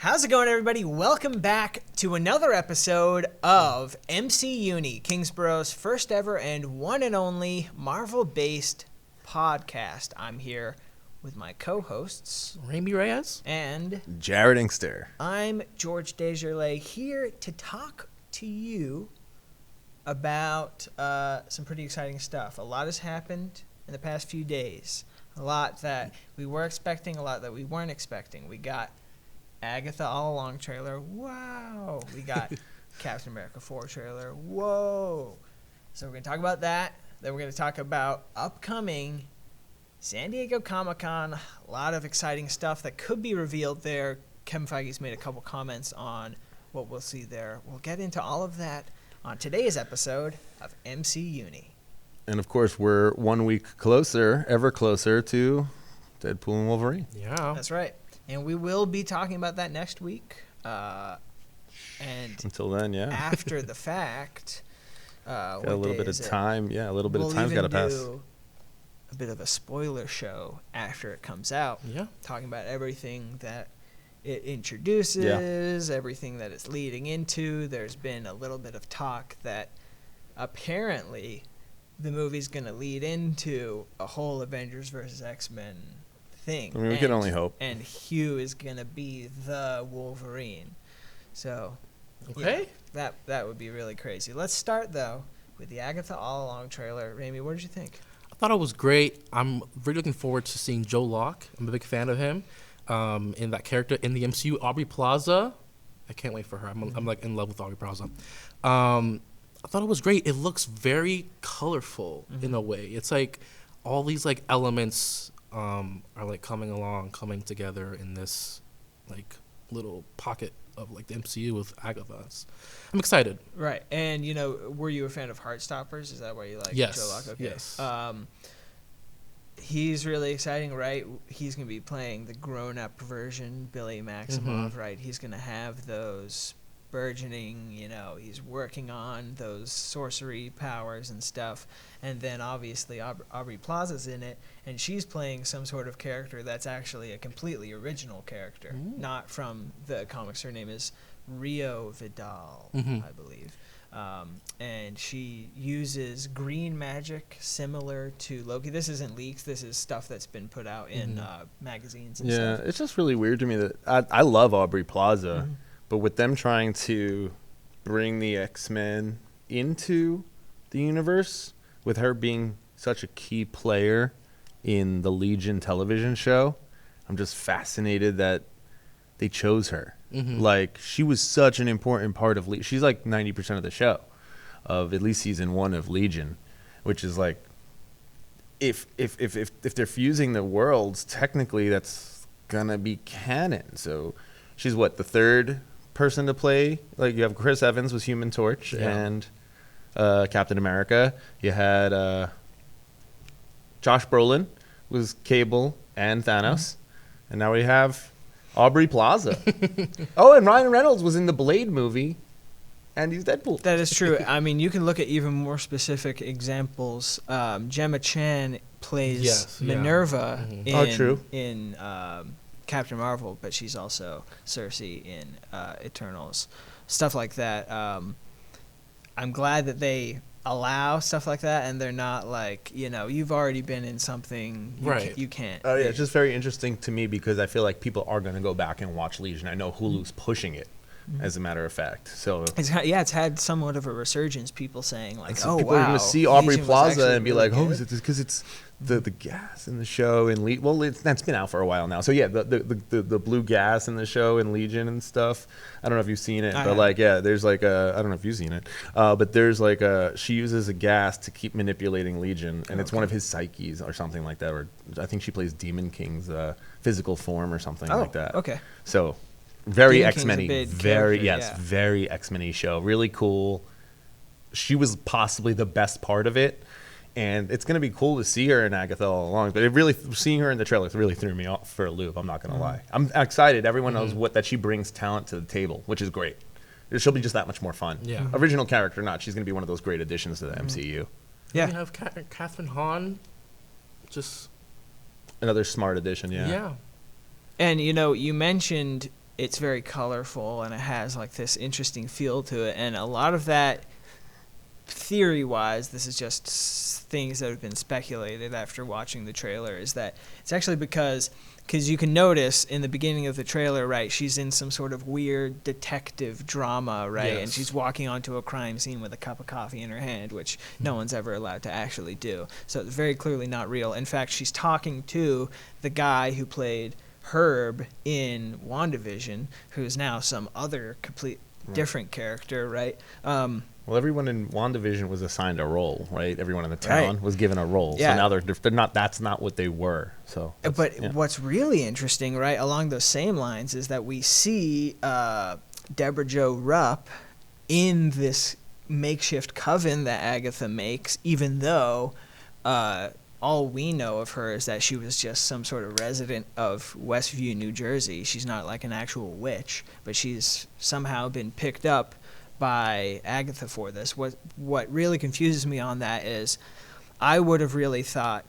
How's it going, everybody? Welcome back to another episode of MCUny, Kingsborough's first ever and one and only Marvel-based podcast. I'm here with my co-hosts, Reymi Reyes and Jared Inkster. I'm George Desjardins, here to talk to you about some pretty exciting stuff. A lot has happened in the past few days. A lot that we were expecting, a lot that we weren't expecting. We got Agatha All Along trailer. Wow. We got Captain America 4 trailer. Whoa. So we're going to talk about that. Then we're going to talk about upcoming San Diego Comic-Con. A lot of exciting stuff that could be revealed there. Kevin Feige's made a couple comments on what we'll see there. We'll get into all of that on today's episode of MCUny. And of course, we're 1 week closer, ever closer to Deadpool and Wolverine. Yeah. That's right. And we will be talking about that next week. And until then, yeah. After the fact, got a little bit of time. Yeah, a little bit of time's got to pass. Do a bit of a spoiler show after it comes out. Yeah. Talking about everything that it introduces, everything that it's leading into. There's been a little bit of talk that apparently the movie's going to lead into a whole Avengers versus X-Men thing. I mean, we can only hope. And Hugh is going to be the Wolverine. So, okay. Yeah, that would be really crazy. Let's start, though, with the Agatha All Along trailer. Reymi, what did you think? I thought it was great. I'm really looking forward to seeing Joe Locke. I'm a big fan of him. In that character in the MCU, Aubrey Plaza. I can't wait for her. I'm like in love with Aubrey Plaza. I thought it was great. It looks very colorful in a way. It's like all these like elements are like coming together in this like little pocket of like the MCU with Agatha. I'm excited. Right. And, you know, were you a fan of Heartstoppers? Is that why you like Yes. Joe Locke? Okay. Yes. He's really exciting, right? He's going to be playing the grown-up version, Billy Maximoff, right? He's going to have those burgeoning, you know, he's working on those sorcery powers and stuff. And then, obviously, Aubrey Plaza's in it, and she's playing some sort of character that's actually a completely original character, not from the comics. Her name is Rio Vidal, I believe. And she uses green magic similar to Loki. This isn't leaks. This is stuff that's been put out in magazines and stuff. Yeah, it's just really weird to me that I love Aubrey Plaza, but with them trying to bring the X-Men into the universe, with her being such a key player in the Legion television show, I'm just fascinated that they chose her. Like, she was such an important part of Legion. She's like 90% of the show, of at least season 1 of Legion, which is like, if they're fusing the worlds, technically that's gonna be canon. So she's what, the third person to play? Like, you have Chris Evans was Human Torch and Captain America. You had Josh Brolin was Cable and Thanos, and now we have Aubrey Plaza. Oh, and Ryan Reynolds was in the Blade movie, and he's Deadpool. That is true. I mean, you can look at even more specific examples. Gemma Chan plays Minerva in Captain Marvel, but she's also Cersei in Eternals. Stuff like that. I'm glad that they allow stuff like that, and they're not like, you know, you've already been in something, you can't. Oh, yeah, it's just very interesting to me because I feel like people are going to go back and watch Legion. I know Hulu's pushing it, as a matter of fact. So it's had somewhat of a resurgence. People saying like, so "Oh, people wow, are going to see Aubrey Legion Plaza and be really like, oh, good." is it because it's the gas in the show and that's been out for a while now. So yeah, the blue gas in the show and Legion and stuff. I don't know if you've seen it, but like, yeah, there's like I don't know if you've seen it, but there's like she uses a gas to keep manipulating Legion, and it's one of his psyches or something like that. Or I think she plays Demon King's physical form or something like that. Okay. So very Demon X-Men-y, King's a big character, very X-Men-y show. Really cool. She was possibly the best part of it. And it's going to be cool to see her in Agatha All Along. But it really, seeing her in the trailer really threw me off for a loop. I'm not going to lie. I'm excited. Everyone knows that she brings talent to the table, which is great. She'll be just that much more fun. Yeah. Original character or not, she's going to be one of those great additions to the MCU. Yeah. We have Catherine Hahn. Just Another smart addition, yeah. And, you know, you mentioned it's very colorful and it has like this interesting feel to it. And a lot of that, theory-wise, this is just things that have been speculated after watching the trailer, is that it's actually because you can notice in the beginning of the trailer, right, she's in some sort of weird detective drama, right? Yes. And she's walking onto a crime scene with a cup of coffee in her hand, which no one's ever allowed to actually do. So it's very clearly not real. In fact, she's talking to the guy who played Herb in WandaVision, who is now some other complete different character, right? Well, everyone in WandaVision was assigned a role, right? Everyone in the town was given a role. Yeah. So now they're not. That's not what they were. So, but what's really interesting, right, along those same lines, is that we see Deborah Jo Rupp in this makeshift coven that Agatha makes, even though all we know of her is that she was just some sort of resident of Westview, New Jersey. She's not like an actual witch, but she's somehow been picked up by Agatha for this. What really confuses me on that is I would have really thought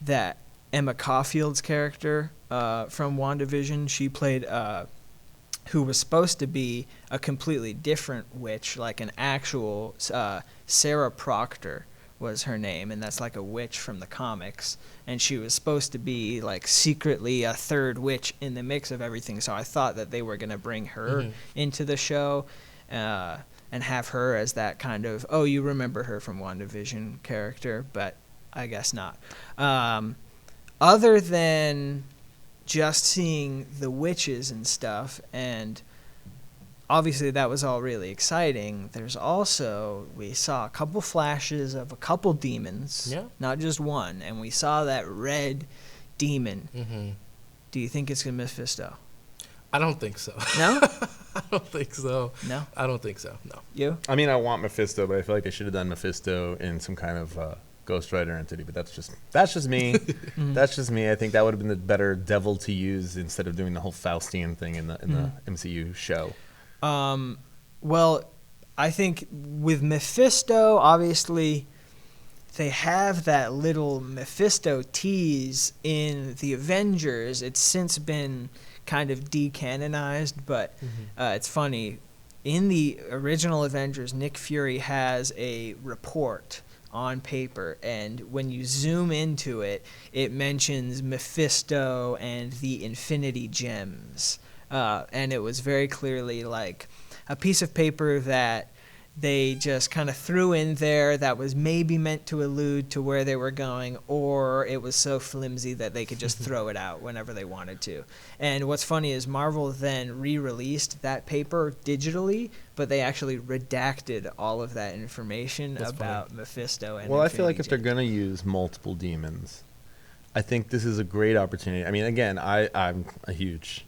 that Emma Caulfield's character from WandaVision, she played who was supposed to be a completely different witch, like an actual Sarah Proctor was her name, and that's like a witch from the comics, and she was supposed to be like secretly a third witch in the mix of everything. So I thought that they were going to bring her into the show and have her as that kind of, oh, you remember her from WandaVision character, but I guess not. Other than just seeing the witches and stuff, and obviously that was all really exciting, there's also, we saw a couple flashes of a couple demons, not just one, and we saw that red demon. Do you think it's Mephisto? I don't think so. No? I don't think so. No? I don't think so, no. You? I mean, I want Mephisto, but I feel like I should have done Mephisto in some kind of Ghost Rider entity. But that's just me. That's just me. I think that would have been the better devil to use instead of doing the whole Faustian thing in the MCU show. Well, I think with Mephisto, obviously, they have that little Mephisto tease in the Avengers. It's since been kind of decanonized, but it's funny. In the original Avengers, Nick Fury has a report on paper, and when you zoom into it, it mentions Mephisto and the Infinity Gems. And it was very clearly like a piece of paper that they just kind of threw in there that was maybe meant to allude to where they were going, or it was so flimsy that they could just throw it out whenever they wanted to. And what's funny is Marvel then re-released that paper digitally, but they actually redacted all of that information about Mephisto. And I feel like if they're going to use multiple demons, I think this is a great opportunity. I mean, again, I'm a huge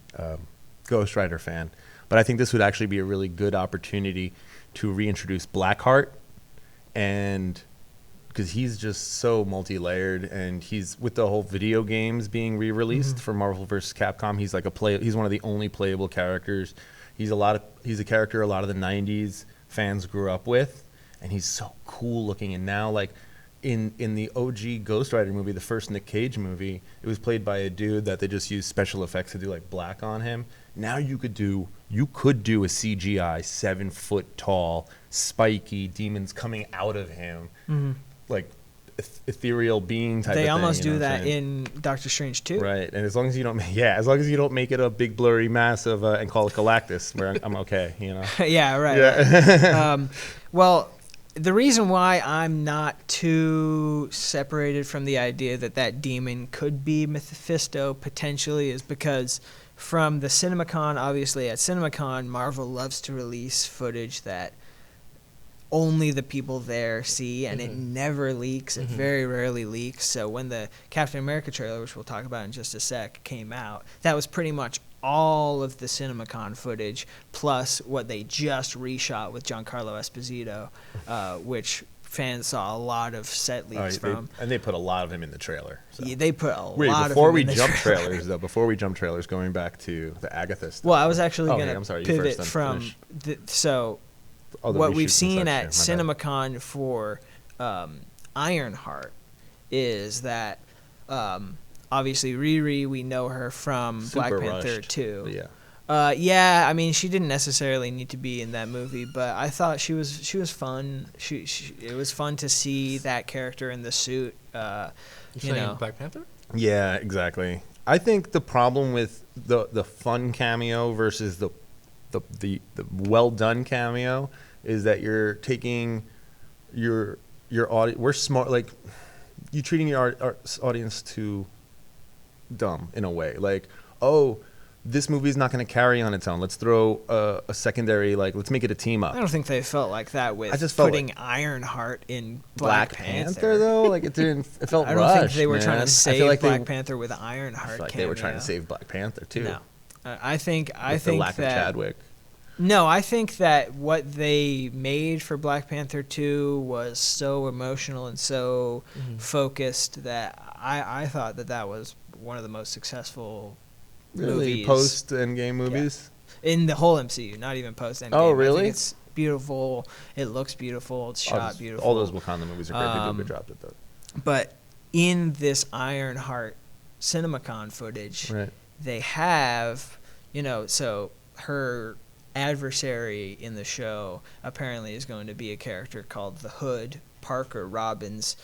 Ghost Rider fan, but I think this would actually be a really good opportunity to reintroduce Blackheart, and because he's just so multi-layered, and he's with the whole video games being re-released for Marvel vs. Capcom. He's like he's one of the only playable characters. He's a character a lot of the '90s fans grew up with, and he's so cool looking. And now, like in the OG Ghost Rider movie, the first Nick Cage movie, it was played by a dude that they just used special effects to do like black on him. Now you could do a CGI 7 foot tall, spiky demons coming out of him, like ethereal being type. They of thing, almost you know do what I'm that saying? in Doctor Strange too. Right, and as long as you don't make it a big blurry mass of and call it Galactus, where I'm okay, you know. Yeah, right. Yeah. Right. Well, the reason why I'm not too separated from the idea that demon could be Mephisto potentially is because from the CinemaCon, obviously at CinemaCon, Marvel loves to release footage that only the people there see, and it never leaks. It very rarely leaks. So when the Captain America trailer, which we'll talk about in just a sec, came out, that was pretty much all of the CinemaCon footage, plus what they just reshot with Giancarlo Esposito, which fans saw a lot of set leaks from. And they put a lot of him in the trailer. So. Yeah, they put a lot of him in the trailer. Before we jump trailers, going back to the Agatha stuff. Well, I was actually going to pivot from what we've seen at CinemaCon for Ironheart is that obviously Riri, we know her from Black Panther 2. Yeah, I mean, she didn't necessarily need to be in that movie, but I thought she was fun. It was fun to see that character in the suit. You saying Black Panther? Yeah, exactly. I think the problem with the fun cameo versus the well done cameo is that you're taking your audience. We're smart, like you're treating your audience too dumb in a way. Like, oh, this movie is not going to carry on its own. Let's throw a secondary, like, let's make it a team up. I don't think they felt like that with I just felt putting like Ironheart in Black Panther though. Like it didn't. It felt I don't rushed, think they were trying man. to I feel save like Black Panther with Ironheart. I feel like cameo. they were trying to save Black Panther too. No, I think With the lack that of Chadwick. No, I think that what they made for Black Panther 2 was so emotional and so focused that I thought that was one of the most successful Really, movies post Endgame movies. in the whole MCU, not even post Endgame. Oh, I really? think it's beautiful. It looks beautiful. It's shot beautiful. All those Wakanda movies are great. They do a good job with that. But in this Ironheart CinemaCon footage, Right. they have, so her adversary in the show apparently is going to be a character called the Hood, Parker Robbins,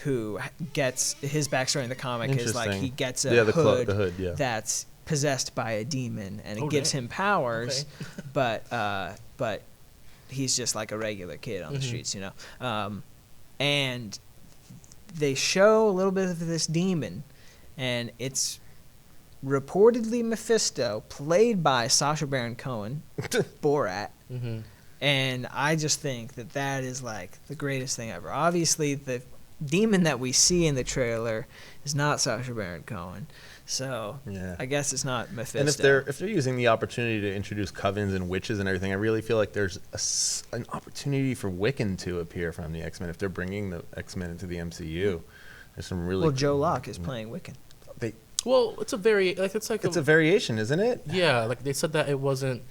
who gets his backstory in the comic is like he gets a hood, the hood, yeah. that's possessed by a demon and it gives him powers, but he's just like a regular kid on the streets, and they show a little bit of this demon, and it's reportedly Mephisto, played by Sacha Baron Cohen, Borat. And I just think that is like the greatest thing ever. Obviously, the demon that we see in the trailer is not Sacha Baron Cohen, so Yeah. I guess it's not Mephisto. And if they're using the opportunity to introduce covens and witches and everything, I really feel like there's an opportunity for Wiccan to appear from the X-Men if they're bringing the X-Men into the MCU. There's some really Joe Locke is playing Wiccan. Well, it's a variation, isn't it? Yeah, like they said that it wasn't.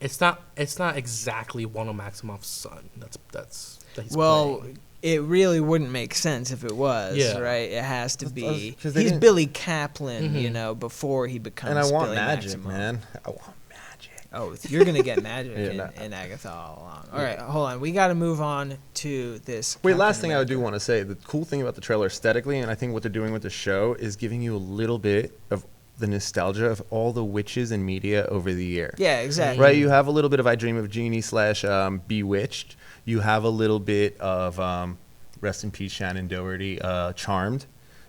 It's not exactly Wanda Maximoff's son. That he's playing. It really wouldn't make sense if it was, Yeah. right? It has to be. 'cause they He's didn't- Billy Kaplan, before he becomes. And I want Billy magic, Maximoff. man. I want magic. Oh, you're gonna get magic Yeah, in Agatha all along. All right, hold on. We got to move on to this. Wait, Captain last thing I America. do want to say, the cool thing about the trailer aesthetically, and I think what they're doing with the show, is giving you a little bit of the nostalgia of all the witches in media over the year. Yeah, exactly. Right, you have a little bit of I Dream of Jeannie / Bewitched. You have a little bit of rest in peace Shannon Doherty, Charmed.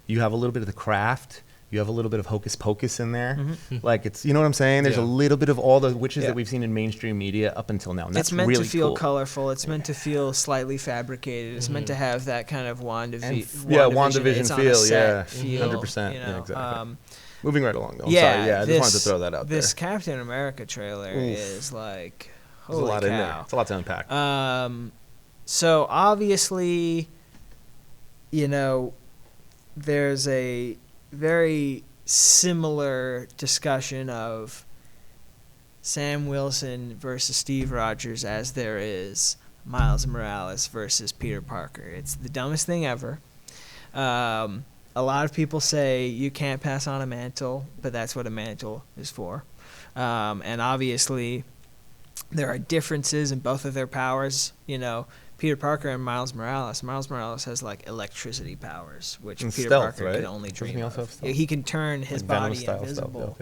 You have a little bit of The Craft. You have a little bit of Hocus Pocus in there. Like it's, you know what I'm saying? There's a little bit of all the witches that we've seen in mainstream media up until now. And that's it's meant really to feel cool. colorful. It's meant to feel slightly fabricated. It's meant to have that kind of WandaVision WandaVision feel. Yeah, feel, 100%. You know? Yeah, exactly. Moving right along, though. I'm yeah, sorry. Yeah, I just wanted to throw that out there. This Captain America trailer is like, holy There's a lot cow. in there. It's a lot to unpack. So obviously, there's a very similar discussion of Sam Wilson versus Steve Rogers as there is Miles Morales versus Peter Parker. It's the dumbest thing ever. A lot of people say you can't pass on a mantle, but that's what a mantle is for. And obviously, there are differences in both of their powers. Peter Parker and Miles Morales. Miles Morales has like electricity powers, which And Peter stealth, Parker right? can only Doesn't dream he also of. have stealth? He can turn his Like Venom body style invisible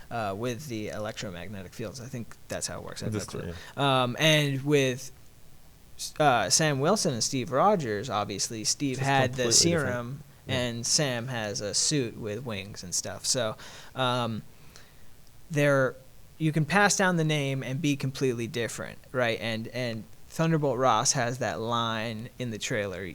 stealth, with the electromagnetic fields. I think that's how it works. With this too, And with Sam Wilson and Steve Rogers, obviously Steve Just had the completely serum, different. and Sam has a suit with wings and stuff. So you can pass down the name and be completely different, right? And Thunderbolt Ross has that line in the trailer.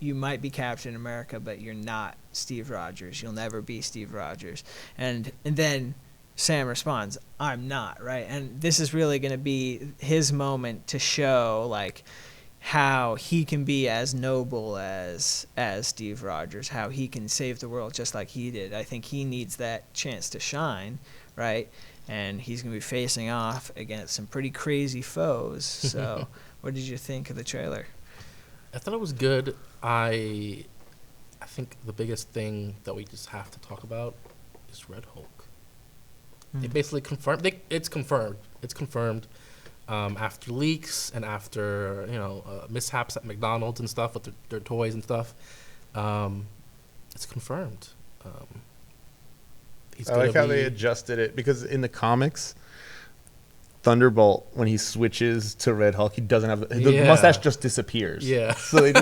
You might be Captain America, but you're not Steve Rogers. You'll never be Steve Rogers. And then Sam responds, I'm not, right? And this is really going to be his moment to show, like, how he can be as noble as Steve Rogers, how he can save the world just like he did. I think he needs that chance to shine, right? And he's going to be facing off against some pretty crazy foes. So what did you think of the trailer? I thought it was good. I think the biggest thing that we just have to talk about is Red Hulk. They basically confirmed. It's confirmed. It's confirmed after leaks and after mishaps at McDonald's and stuff with their toys and stuff. It's confirmed. I like how they adjusted it, because in the comics, Thunderbolt, when he switches to Red Hulk, he doesn't have the mustache just disappears. Yeah. So they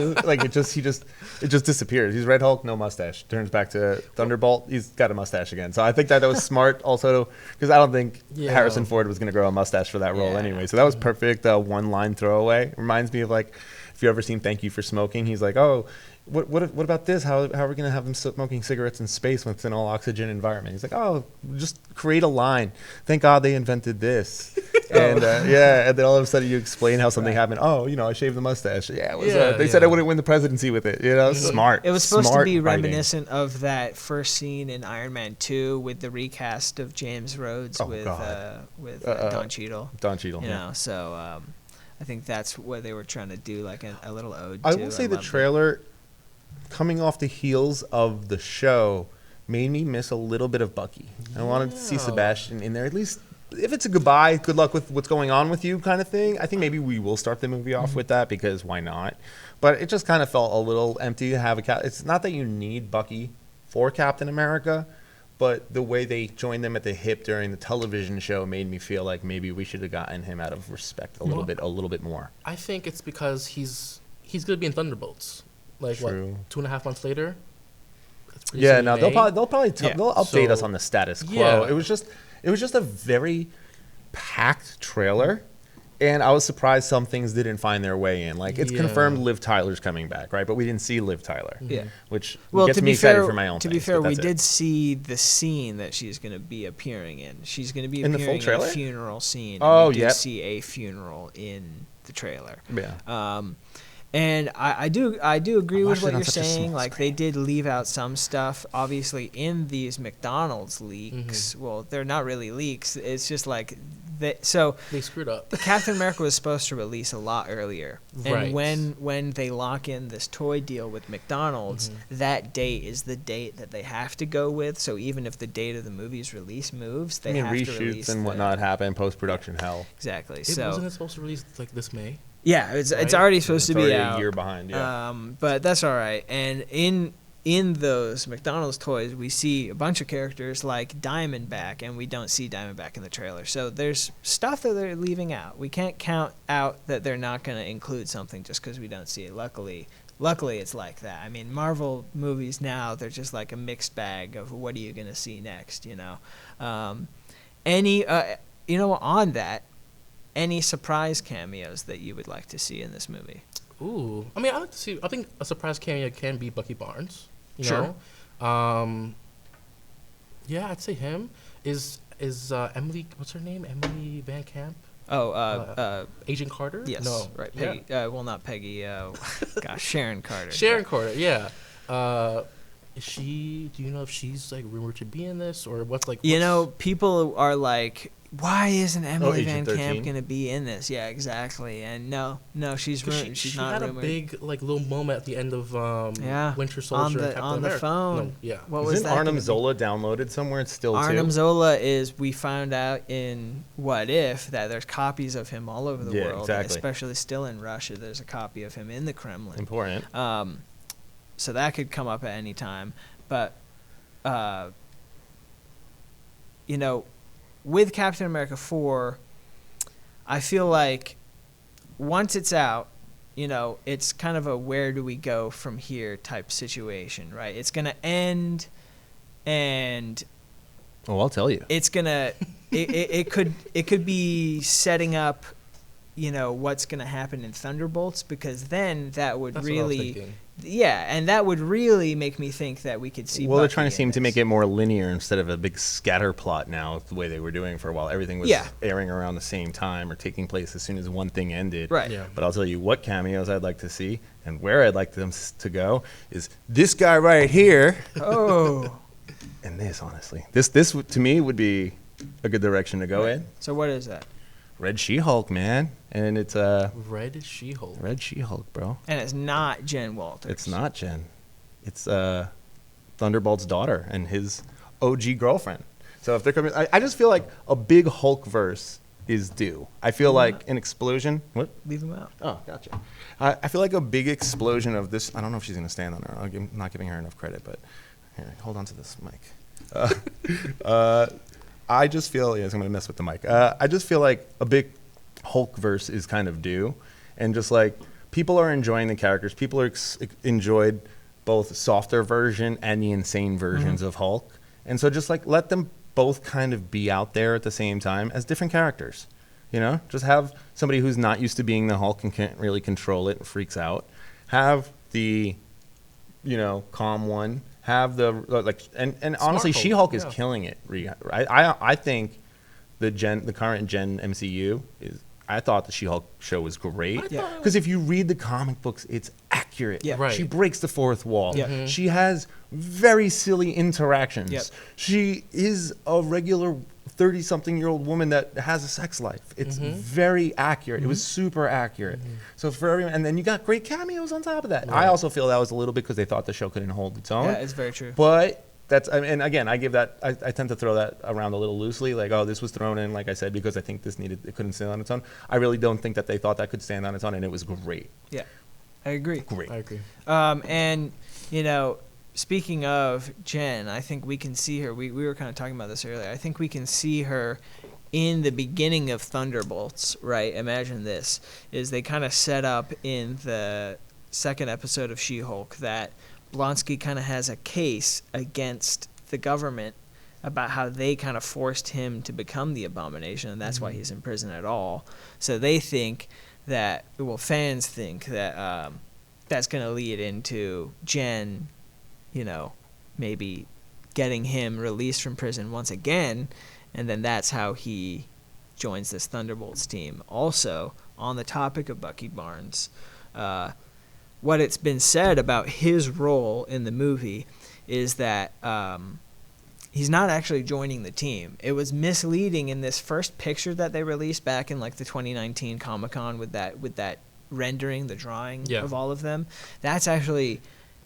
just it just disappears. He's Red Hulk, no mustache. Turns back to Thunderbolt, he's got a mustache again. So I think that was smart also, because I don't think Harrison Ford was going to grow a mustache for that role anyway. So that was perfect. One line throwaway. Reminds me of, like, if you ever seen Thank You for Smoking, he's like, oh, what about this? How are we going to have them smoking cigarettes in space when it's an all oxygen environment? He's like, oh, just create a line. Thank God they invented this. And and then all of a sudden you explain how something happened. Oh, I shaved the mustache. They said I wouldn't win the presidency with it. Smart. It was supposed Smart to be writing. reminiscent of that first scene in Iron Man 2 with the recast of James Rhodes with Don Cheadle. Don Cheadle. So I think that's what they were trying to do, like a little ode to. I will say the trailer, coming off the heels of the show, made me miss a little bit of Bucky. I wanted to see Sebastian in there, at least. If it's a goodbye, good luck with what's going on with you kind of thing, I think maybe we will start the movie off with that, because why not? But it just kind of felt a little empty to have it's not that you need Bucky for Captain America, but the way they joined them at the hip during the television show made me feel like maybe we should have gotten him out of respect a little bit more. I think it's because he's going to be in Thunderbolts. Like, True. what, 2.5 months later? Yeah, no, they'll update us on the status quo. Yeah. It was just a very packed trailer, and I was surprised some things didn't find their way in. Like, it's confirmed Liv Tyler's coming back, right? But we didn't see Liv Tyler. Yeah. Which gets me excited for my own things. To be fair, we did see the scene that she's going to be appearing in. She's going to be appearing in a funeral scene. Oh, we did see a funeral in the trailer. Yeah. And I do agree with what you're saying. screen. Like, they did leave out some stuff. Obviously, in these McDonald's leaks, well, they're not really leaks. It's just like they screwed up. Captain America was supposed to release a lot earlier, and Right. when they lock in this toy deal with McDonald's, that date is the date that they have to go with. So even if the date of the movie's release moves, they have to release reshoots and whatnot happen, post-production hell. Exactly. Wasn't it supposed to release like this May? Yeah, it's Right? already supposed to be already out. a year behind, yeah. But that's all right. And in those McDonald's toys, we see a bunch of characters like Diamondback, and we don't see Diamondback in the trailer. So there's stuff that they're leaving out. We can't count out that they're not going to include something just because we don't see it. Luckily, it's like that. I mean, Marvel movies now, they're just like a mixed bag of what are you going to see next, on that, any surprise cameos that you would like to see in this movie? Ooh, I mean, I like to see. I think a surprise cameo can be Bucky Barnes. Sure. Yeah, I'd say him. Is Emily? What's her name? Emily Van Camp. Agent Carter. Yes. No. Right. Peggy. Well, not Peggy. Gosh, Sharon Carter. Sharon Carter. Yeah. Is she? Do you know if she's like rumored to be in this, or what's like? People are like, why isn't Emily Van Agent Camp 13? going to be in this? Yeah, exactly. And no, she's rumored. She's not had rumored. a big like little moment at the end of Winter Soldier on and the Captain on the America. phone. No, yeah. What was Isn't that? Arnim Zola downloaded somewhere? It's still Arnim Zola is. We found out in What If that there's copies of him all over the world, exactly. especially still in Russia. There's a copy of him in the Kremlin. important. So that could come up at any time, but with Captain America 4, I feel like once it's out, it's kind of a where do we go from here type situation, right? It's going to end, and I'll tell you. it's going to it could be setting up what's going to happen in Thunderbolts, because then that would That's what I was really thinking. and that would really make me think that we could see Well, they're Bucky trying to in seem to this. make it more linear instead of a big scatter plot now, the way they were doing for a while. Everything was airing around the same time or taking place as soon as one thing ended. Right. Yeah. But I'll tell you what cameos I'd like to see and where I'd like them to go is this guy right here. Oh. And this, honestly. This to me would be a good direction to go in. So what is that? Red She-Hulk, man. And it's Red She-Hulk. Red She-Hulk, bro. And it's not Jen Walters. It's not Jen. It's Thunderbolt's daughter and his OG girlfriend. So if they're coming, I just feel like a big Hulk verse is due. I feel like an explosion. What? Leave him out. Oh, gotcha. I feel like a big explosion of this. I don't know if she's going to stand on her. I'm not giving her enough credit, but here, hold on to this mic. I just feel, I'm going to mess with the mic. I just feel like a big Hulk verse is kind of due. And just like people are enjoying the characters. People are enjoyed both softer version and the insane versions of Hulk. And so just like let them both kind of be out there at the same time as different characters. You know, just have somebody who's not used to being the Hulk and can't really control it and freaks out. Have the, calm one. Have the and honestly, Hulk, She-Hulk is killing it. I think the current gen MCU is. I thought the She-Hulk show was great because if you read the comic books, it's accurate. Yeah. Right. She breaks the fourth wall. Yeah. She has very silly interactions. Yep. She is a regular 30-something-year-old woman that has a sex life. It's very accurate. It was super accurate. So for everyone, and then you got great cameos on top of that. I also feel that was a little bit because they thought the show couldn't hold its own. Yeah, it's very true. But and again, I give that. I tend to throw that around a little loosely, like, oh, this was thrown in, like I said, because I think it couldn't stand on its own. I really don't think that they thought that could stand on its own, and it was great. Yeah, I agree. Great. I agree. And speaking of Jen, I think we can see her. We were kind of talking about this earlier. I think we can see her in the beginning of Thunderbolts, right? Imagine this, is they kind of set up in the second episode of She-Hulk that Blonsky kind of has a case against the government about how they kind of forced him to become the Abomination, and that's why he's in prison at all. So they think that, fans think that that's going to lead into Jen, maybe getting him released from prison once again, and then that's how he joins this Thunderbolts team. Also, on the topic of Bucky Barnes, what it's been said about his role in the movie is that he's not actually joining the team. It was misleading in this first picture that they released back in like the 2019 Comic-Con with that rendering, the drawing of all of them. That's actually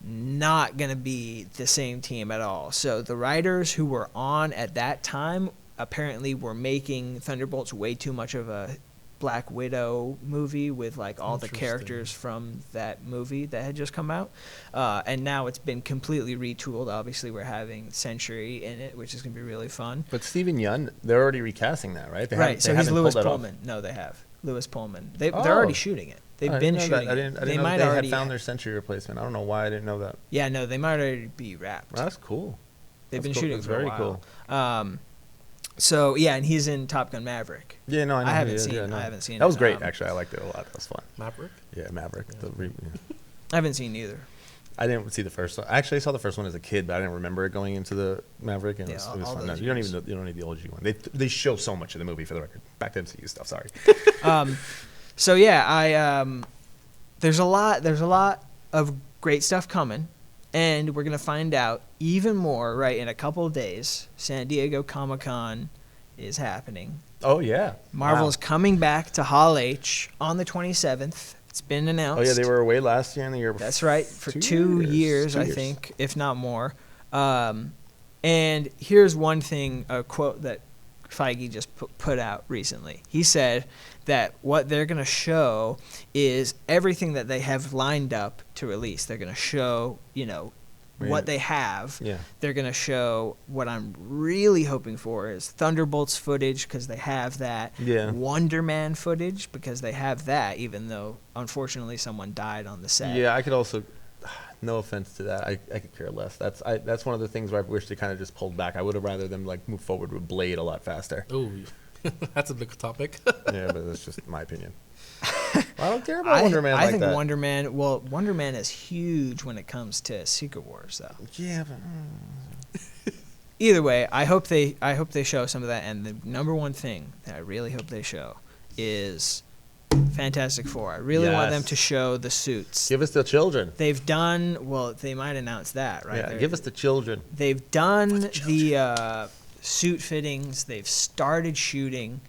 not going to be the same team at all. So the writers who were on at that time apparently were making Thunderbolts way too much of a Black Widow movie with like all the characters from that movie that had just come out, and now it's been completely retooled. Obviously, we're having Century in it, which is going to be really fun. But Steven Yeun, they're already recasting that, right? Right. So he's Lewis Pullman. No, they have Lewis Pullman. They're already shooting it. They've been shooting. I didn't know they had found their Century replacement. I don't know why I didn't know that. Yeah, no, they might already be wrapped. Well, that's cool. They've been shooting for a while. Very cool. So yeah, and he's in Top Gun Maverick. Yeah, no, I know. I haven't seen. That was great, actually. I liked it a lot. That was fun. Maverick? Yeah, Maverick. Yeah. I haven't seen either. I didn't see the first one. Actually, I saw the first one as a kid, but I didn't remember it going into the Maverick, and it was fun. No, you don't need the OG one. They show so much of the movie, for the record. Back to MCU stuff. Sorry. So yeah, there's a lot of great stuff coming. And we're going to find out even more, right, in a couple of days. San Diego Comic-Con is happening. Oh, yeah. Marvel's coming back to Hall H on the 27th. It's been announced. Oh, yeah, they were away last year and the year before. That's right, for 2 years, I think, if not more. And here's one thing, a quote that Feige just put out recently. He said that what they're going to show is everything that they have lined up to release. They're going to show, what they have. Yeah. They're going to show what I'm really hoping for is Thunderbolts footage because they have that. Yeah. Wonder Man footage because they have that, even though, unfortunately, someone died on the set. Yeah, I could also... No offense to that. I could care less. That's one of the things where I wish they kind of just pulled back. I would have rather them move forward with Blade a lot faster. Oh, that's a big topic. Yeah, but that's just my opinion. I don't care about Wonder Man. I think that. Wonder Man is huge when it comes to Secret Wars, though. Yeah, but either way, I hope they show some of that. And the number one thing that I really hope they show is Fantastic Four. I really want them to show the suits. Give us the children. They've done, they might announce that, right? Yeah, give us the children. They've done the suit fittings. They've started shooting.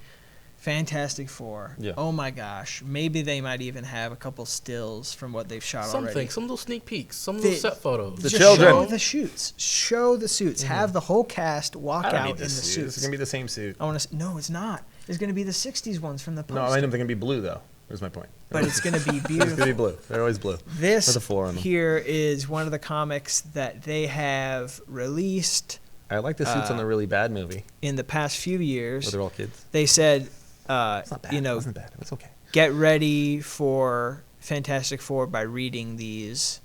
Fantastic Four. Yeah. Oh my gosh. Maybe they might even have a couple stills from what they've shot already. Some little sneak peeks, some little set photos. The Just children. show the shoots. Show the suits. Have the whole cast walk I don't out need in the this suit. suits. It's gonna be the same suit. I want to. No, it's not. It's going to be the '60s ones from the poster. No, I know they're gonna be blue though. That's my point. But it's going to be It's beautiful. gonna be blue. They're always blue. This With a 4 on them. here is one of the comics that they have released I like the suits on the really bad movie in the past few years. where they're all kids. They said, It's not bad. you know, It wasn't bad. It was okay. get ready for Fantastic Four by reading these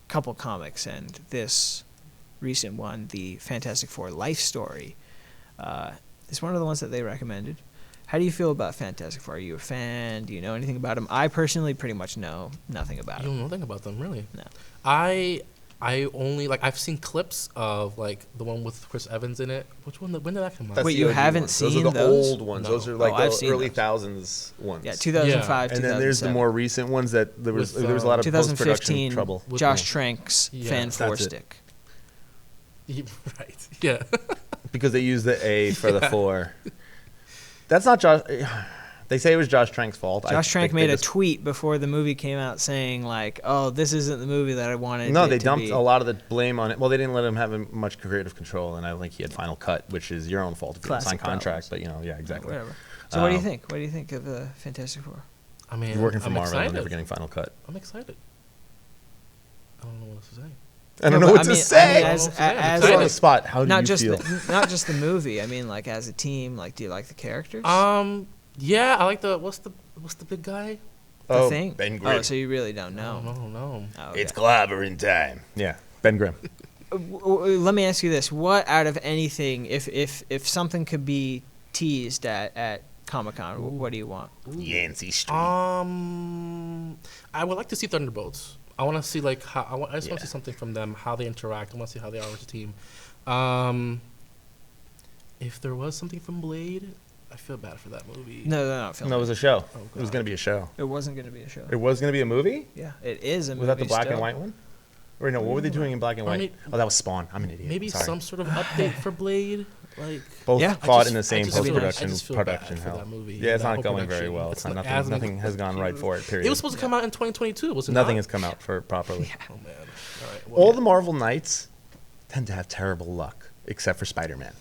couple comics, and this recent one, the Fantastic Four Life Story, is one of the ones that they recommended. How do you feel about Fantastic Four? Are you a fan? Do you know anything about them? I personally pretty much know nothing about You them. don't know nothing about them, really. No. I only I've seen clips of like the one with Chris Evans in it. Which one? When did that come out? That's Wait, the you OG haven't ones. seen those? Are the those? old ones. No. Those are like I've the seen early those. thousands ones. Yeah, 2005, And then there's the 2007. more recent ones that there was With, a lot of post production 2015, trouble. With Josh them. Trank's Yeah, Fan that's Four it. stick. Right. Yeah. Because they used the A for the 4. That's not Josh. They say it was Josh Trank's fault. Josh Trank think made they a just- tweet before the movie came out saying like, "Oh, this isn't the movie that I wanted." No, it they to dumped be. a lot of the blame on it. Well, they didn't let him have much creative control, and I think he had final cut, which is your own fault if you didn't sign Classic contract. problems. But yeah, exactly. Whatever. So what do you Um, think? What do you think of the Fantastic Four? I mean, You're working for I'm Marvel and excited. never getting final cut. I'm excited. I don't know what else to say. I don't No, know but what to I say. mean, I as don't know what to say. I'm as Put you on excited. the spot. How do not you just feel? not just the movie. I mean, like as a team. Like, do you like the characters? Yeah, I like the what's the big guy? The Thing. Ben Grimm. Oh, so you really don't know? No. Oh, okay. It's clobbering time. Yeah, Ben Grimm. Let me ask you this: what out of anything, if something could be teased at Comic-Con, what do you want? Yancey Street. I would like to see Thunderbolts. I want to see like how I just want to Yeah. see something from them, how they interact. I want to see how they are as a team. If there was something from Blade, I feel bad for that movie. No, they're not filming. No, it was a show. Oh, It was God. going to be a show. It wasn't going to be a show. It was going to be a movie? Yeah, it is a movie. Was that the black still. and white one? Or no, what were they doing in black and I white? mean, Oh, that was Spawn. I'm an idiot. Maybe Sorry. some sort of update for Blade, like. Both Yeah. fought in the same I just feel- post-production I just feel bad production for hell. that movie, Yeah, it's that not whole going very production. well. It's not, like nothing, as nothing has gone right for it, period. It was supposed to come out in 2022, was it Nothing not? has come out for it properly. Oh man. All right. Well, All the Marvel Knights tend to have terrible luck, except for Spider-Man.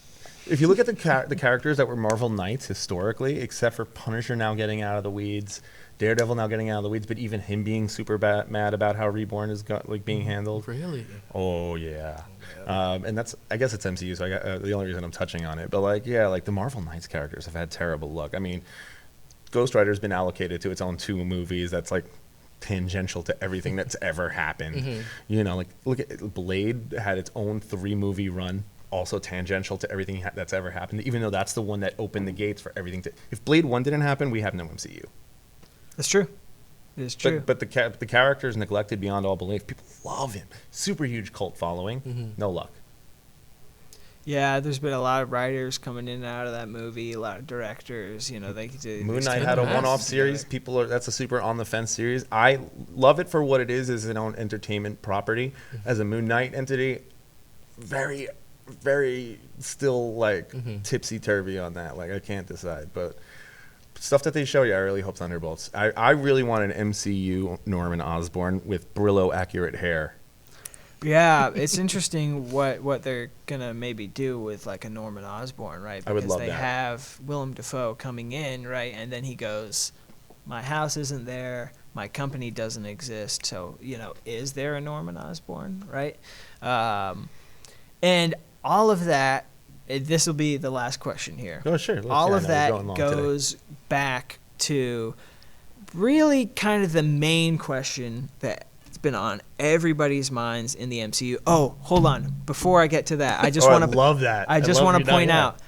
If you look at the characters that were Marvel Knights historically, except for Punisher now getting out of the weeds, Daredevil now getting out of the weeds, but even him being super mad about how Reborn is being handled. Really? Oh yeah, and that's, I guess it's MCU, so I got, the only reason I'm touching on it. But like, yeah, like the Marvel Knights characters have had terrible luck. I mean, Ghost Rider's been allocated to its own 2 movies. That's like tangential to everything that's ever happened. Mm-hmm. You know, like look at Blade had its own 3-movie run, also tangential to everything that's ever happened. Even though that's the one that opened the gates for everything to. If Blade 1 didn't happen, we have no MCU. That's true. It is true. But the character is neglected beyond all belief. People love him. Super huge cult following. Mm-hmm. No luck. Yeah, there's been a lot of writers coming in and out of that movie, a lot of directors. You know, they Moon Knight good had a match one-off together. series. That's a super on the fence series. I love it for what it is as an own entertainment property. As a Moon Knight entity, very, very still like tipsy turvy on that. Like I can't decide, but stuff that they show you, I really hope Thunderbolts. I really want an MCU Norman Osborn with Brillo accurate hair. Yeah, it's interesting what they're gonna maybe do with like a Norman Osborn, right? I would love they that. have Willem Dafoe coming in, right, and then he goes, "My house isn't there, my company doesn't exist." So you know, is there a Norman Osborn, right? And all of that. This will be the last question here. Oh sure. All of that goes back to really kind of the main question that's been on everybody's minds in the MCU. Oh, hold on. Before I get to that, I just want to love that. I just want to point out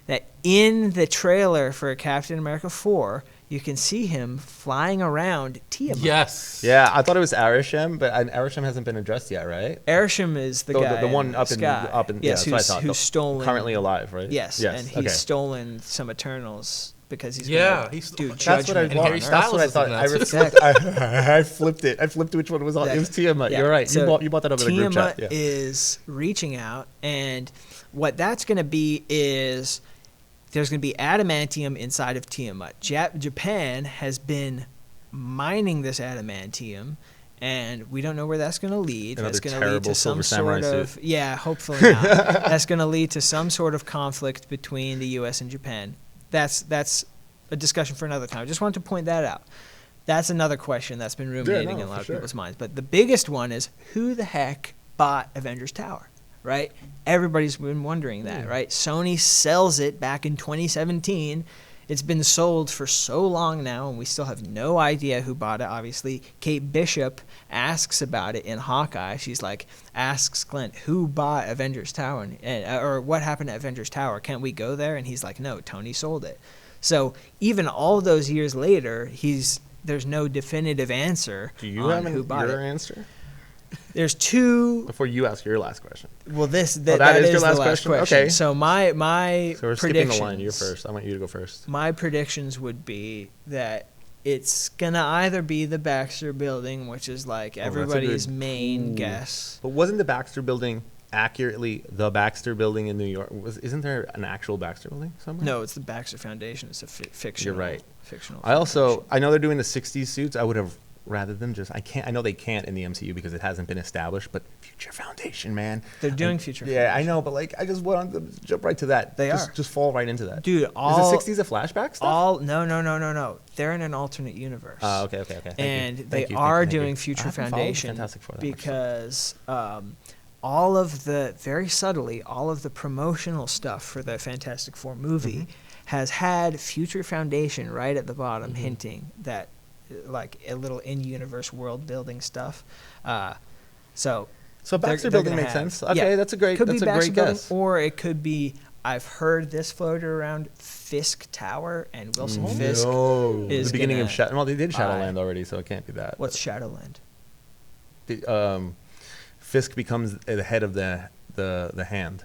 that in the trailer for Captain America 4, you can see him flying around Tiamat. Yes. Yeah, I thought it was Arishem, but Arishem hasn't been addressed yet, right? Arishem is the guy, the one in up the in sky. up in yes, yeah, that's what I thought. who's stolen currently alive, right? Yes, Yes. and he's okay. stolen some Eternals because he's Yeah, gonna he's do that's That's what I judgment. And want. Harry That's what I Styles is thought. in I, that too. I flipped it. I flipped which one was on. It was Tiamat. Yeah. You're right. So You bought that up in the group Tiamat chat. Yeah. is reaching out, and what that's going to be is there's going to be adamantium inside of Tiamat. Japan has been mining this adamantium, and we don't know where that's going to lead. Another That's going to lead terrible to some Silver sort Samurai of suit. yeah, hopefully not. That's going to lead to some sort of conflict between the U.S. and Japan. That's a discussion for another time. I just wanted to point that out. That's another question that's been ruminating in a lot of people's minds. But the biggest one is, who the heck bought Avengers Tower, right? Everybody's been wondering that, right? Sony sells it back in 2017. It's been sold for so long now, and we still have no idea who bought it, obviously. Kate Bishop asks about it in Hawkeye. She's like, asks Clint, who bought Avengers Tower? Or what happened at Avengers Tower? Can't we go there? And he's like, no, Tony sold it. So even all those years later, there's no definitive answer Do you on have who bought your it. answer? There's two. Before you ask your last question. Well, that is your the last last question? question. Okay. So my So we're skipping predictions. the line. You're first. I want you to go first. My predictions would be that it's gonna either be the Baxter Building, which is like that's a everybody's good- main Ooh. guess. But wasn't the Baxter Building accurately the Baxter Building in New York? Isn't there an actual Baxter Building somewhere? No, it's the Baxter Foundation. It's a fictional. You're right. Fictional. I foundation. know they're doing the 60s suits. I would have rather than just I know they can't in the MCU because it hasn't been established, but Future Foundation, man. They're doing And- Future Yeah, I Foundation. know, but like I just want to jump right to that. They just fall right into that. Dude, Is the 60s a flashback stuff? No. They're in an alternate universe. Okay. Thank And you. they Thank you, are thank you. doing I Future haven't followed the Foundation Fantastic Four that much. because all of the, very subtly, all of the promotional stuff for the Fantastic Four movie has had Future Foundation right at the bottom, hinting that, like, a little in-universe world-building stuff. So Baxter they're Building gonna makes have- sense. Okay, yeah, that's a great could be Baxter great Building, guess. or it could be, I've heard this floated around, Fisk Tower, and Wilson Fisk. No. is The beginning of gonna Shadow. Well, they did buy- Shadowland already, so it can't be that. What's Shadowland? Fisk becomes the head of the hand.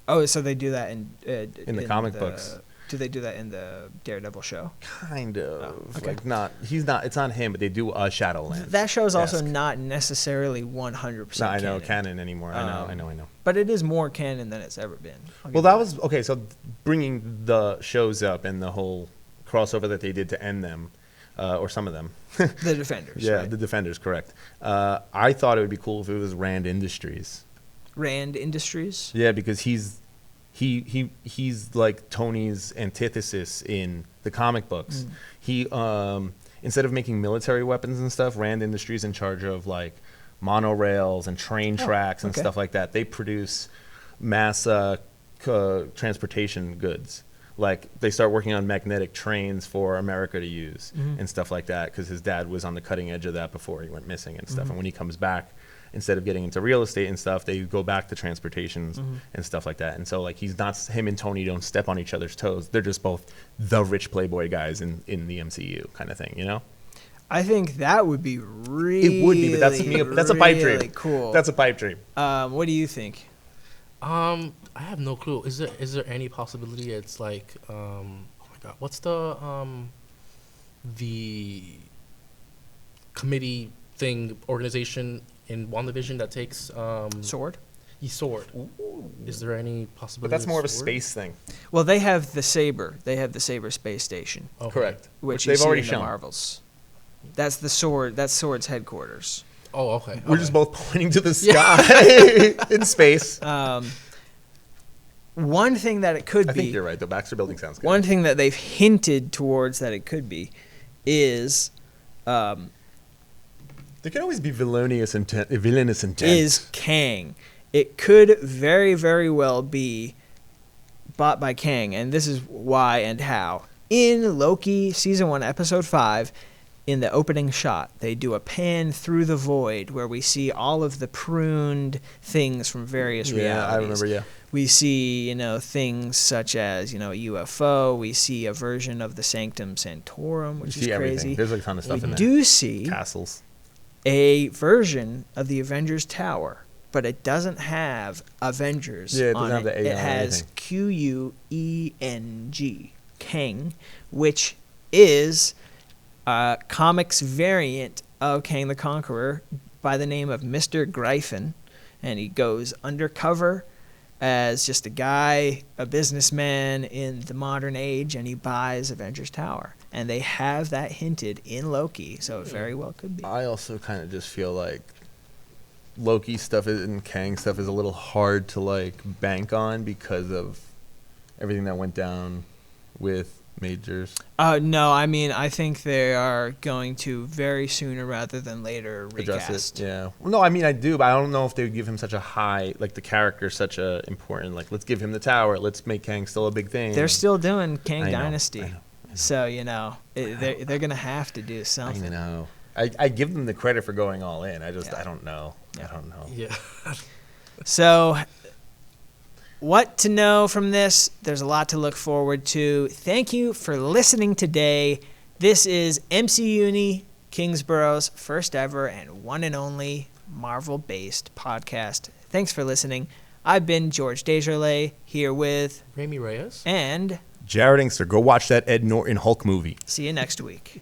Oh, so they do that in the comic books. Do they do that in the Daredevil show? Kind of. okay. Like not. He's not. It's not him, but they do a Shadowland. That show is also Esque. not necessarily 100% No, I know canon. canon anymore. I know. But it is more canon than it's ever been. I'll Well, give that you was okay. So bringing the shows up and the whole crossover that they did to end them, or some of them. the Defenders. Yeah, right? the Defenders, correct. I thought it would be cool if it was Rand Industries. Rand Industries. Yeah, because he's like Tony's antithesis in the comic books. He instead of making military weapons and stuff, Rand Industries in charge of like monorails and train tracks and okay. stuff like that. They produce mass transportation goods. Like they start working on magnetic trains for America to use and stuff like that because his dad was on the cutting edge of that before he went missing and stuff. And when he comes back, instead of getting into real estate and stuff, they go back to transportations and stuff like that. And so like him and Tony don't step on each other's toes. They're just both the rich playboy guys in the MCU kind of thing, you know? I think that would be really. It would be, but that's a pipe dream. Really cool. That's a pipe dream. What do you think? I have no clue. Is there any possibility it's like oh my god, what's the committee thing organization in WandaVision that takes Sword? Sword. Is there any But possibility? that's more of a Sword? space thing. Well, they have the Saber. They have the Saber space station, Okay. Correct. which they've you see already in shown. the Marvels. That's the Sword. That's Sword's headquarters. Oh, okay. We're okay. just both pointing to the sky in space. One thing that it could I be. think you're right. The Baxter Building sounds good. One thing that they've hinted towards that it could be is There can always be villainous intent. is Kang. It could very, very well be bought by Kang, and this is why and how. In Loki Season 1, Episode 5, in the opening shot, they do a pan through the void where we see all of the pruned things from various realities. I remember. Yeah. We see, things such as, a UFO. We see a version of the Sanctum Sanctorum, which You is see everything. crazy. There's a ton of stuff We in there. do see Castles. a version of the Avengers Tower, but it doesn't have Avengers Yeah, it on doesn't have it. the A It on has anything. Queng, Kang, which is a comics variant of Kang the Conqueror by the name of Mr. Gryphon, and he goes undercover as just a guy, a businessman in the modern age, and he buys Avengers Tower. And they have that hinted in Loki, so it very well could be. I also kind of just feel like Loki stuff and Kang stuff is a little hard to like bank on because of everything that went down with Majors. No, I mean, I think they are going to very sooner rather than later recast. Address it. Yeah. Well, no, I mean I do, but I don't know if they would give him such a high, like the character such a important, like let's give him the tower, let's make Kang still a big thing. They're still doing Kang I know, Dynasty. I know. So, they're going to have to do something. I know. I give them the credit for going all in. I just, Yeah. I don't know. Yeah. I don't know. Yeah. So, what to know from this? There's a lot to look forward to. Thank you for listening today. This is MCUny, Kingsborough's first ever and one and only Marvel-based podcast. Thanks for listening. I've been George Desjardins here with Reymi Reyes. and Jared Inkster, go watch that Ed Norton Hulk movie. see you next week.